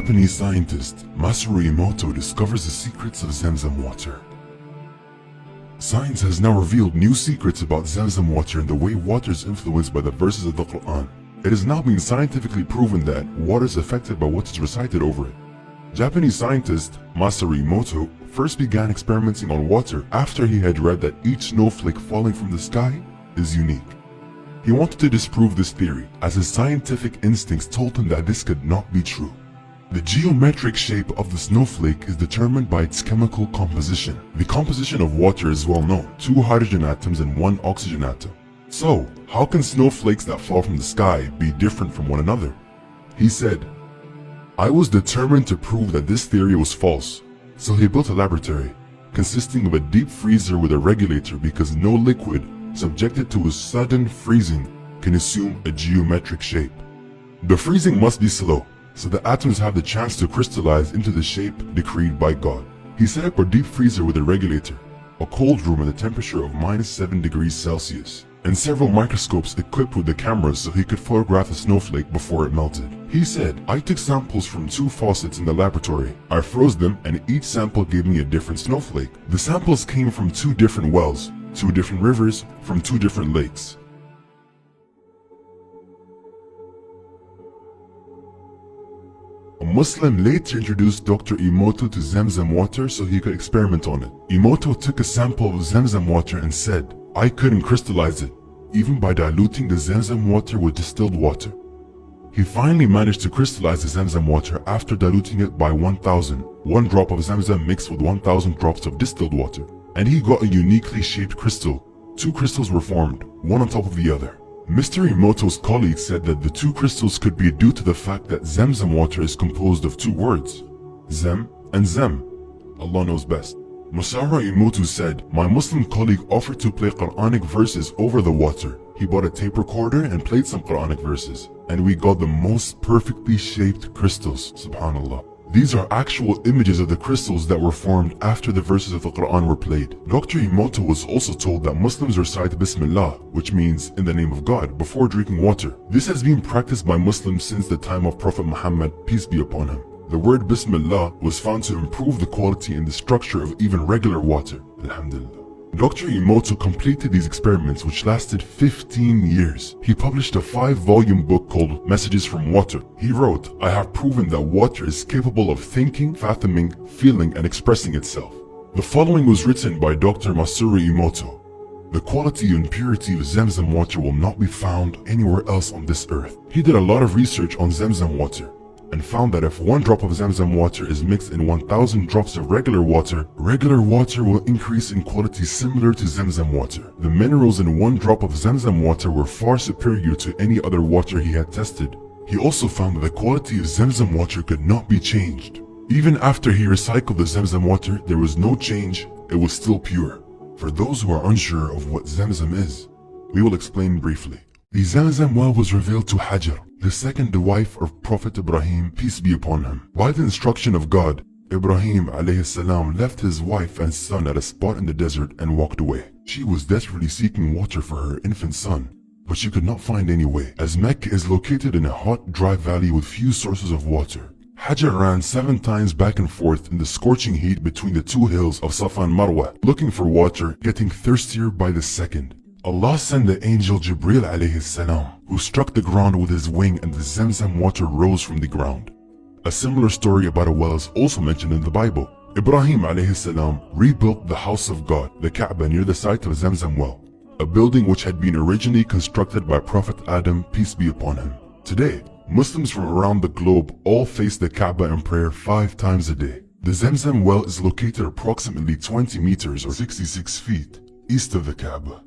Japanese scientist Masaru Emoto discovers the secrets of Zemzem water. Science has now revealed new secrets about Zemzem water and the way water is influenced by the verses of the Quran. It has now been scientifically proven that water is affected by what is recited over it. Japanese scientist Masaru Emoto first began experimenting on water after he had read that each snowflake falling from the sky is unique. He wanted to disprove this theory, as his scientific instincts told him that this could not be true. The geometric shape of the snowflake is determined by its chemical composition. The composition of water is well known: 2 hydrogen atoms and 1 oxygen atom. So, how can snowflakes that fall from the sky be different from one another? He said, "I was determined to prove that this theory was false, so he built a laboratory consisting of a deep freezer with a regulator, because no liquid subjected to a sudden freezing can assume a geometric shape. The freezing must be slow, so the atoms have the chance to crystallize into the shape decreed by God." He set up a deep freezer with a regulator, a cold room at a temperature of -7 degrees Celsius, and several microscopes equipped with the cameras so he could photograph the snowflake before it melted. He said, "I took samples from 2 faucets in the laboratory. I froze them and each sample gave me a different snowflake. The samples came from 2 different wells, 2 different rivers, from 2 different lakes." A Muslim later introduced Dr. Emoto to Zemzem water so he could experiment on it. Emoto took a sample of Zemzem water and said, "I couldn't crystallize it, even by diluting the Zemzem water with distilled water." He finally managed to crystallize the Zemzem water after diluting it by 1,000, 1 drop of Zemzem mixed with 1,000 drops of distilled water. And he got a uniquely shaped crystal. 2 crystals were formed, one on top of the other. Mr. Emoto's colleagues said that the 2 crystals could be due to the fact that Zemzem water is composed of 2 words, Zem and Zem. Allah knows best. Masaru Emoto said, "My Muslim colleague offered to play Quranic verses over the water. He bought a tape recorder and played some Quranic verses, and we got the most perfectly shaped crystals, subhanallah." These are actual images of the crystals that were formed after the verses of the Quran were played. Dr. Emoto was also told that Muslims recite Bismillah, which means in the name of God, before drinking water. This has been practiced by Muslims since the time of Prophet Muhammad, peace be upon him. The word Bismillah was found to improve the quality and the structure of even regular water. Alhamdulillah. Dr. Emoto completed these experiments, which lasted 15 years. He published a 5-volume book called Messages from Water. He wrote, "I have proven that water is capable of thinking, fathoming, feeling, and expressing itself." The following was written by Dr. Masaru Emoto. "The quality and purity of Zemzem water will not be found anywhere else on this earth." He did a lot of research on Zemzem water and found that if 1 drop of Zemzem water is mixed in 1,000 drops of regular water will increase in quality similar to Zemzem water. The minerals in 1 drop of Zemzem water were far superior to any other water he had tested. He also found that the quality of Zemzem water could not be changed. Even after he recycled the Zemzem water, there was no change, it was still pure. For those who are unsure of what Zemzem is, we will explain briefly. The Zemzem well was revealed to Hajar, the second wife of Prophet Ibrahim, peace be upon him. By the instruction of God, Ibrahim alayhi salam left his wife and son at a spot in the desert and walked away. She was desperately seeking water for her infant son, but she could not find any way, as Mecca is located in a hot, dry valley with few sources of water. Hajar ran 7 times back and forth in the scorching heat between the 2 hills of Safa and Marwa, looking for water, getting thirstier by the second. Allah sent the angel Jibril alayhi salam, who struck the ground with his wing, and the Zemzem water rose from the ground. A similar story about a well is also mentioned in the Bible. Ibrahim alayhi salam rebuilt the house of God, the Kaaba, near the site of Zemzem well, a building which had been originally constructed by Prophet Adam, peace be upon him. Today, Muslims from around the globe all face the Kaaba in prayer 5 times a day. The Zemzem well is located approximately 20 meters or 66 feet east of the Kaaba.